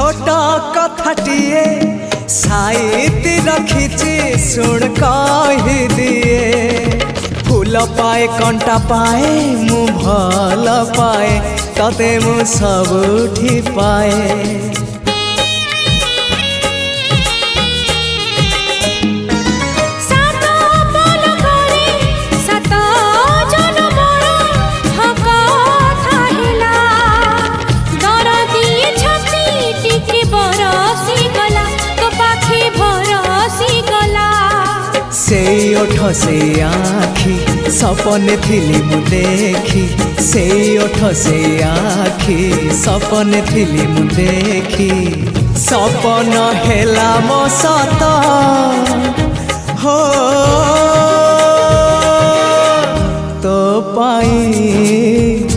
छोटा कथाटिए साइती रखिछि सुन कहि दिए फूल पाए कंटा पाए मु भल पाए तते मु सबुठी पाए से ओठ से आखी सपने थिली मु देखी से ओठ से आखी सपने थिली मु देखी सपन हेला मो सत हो तो पाई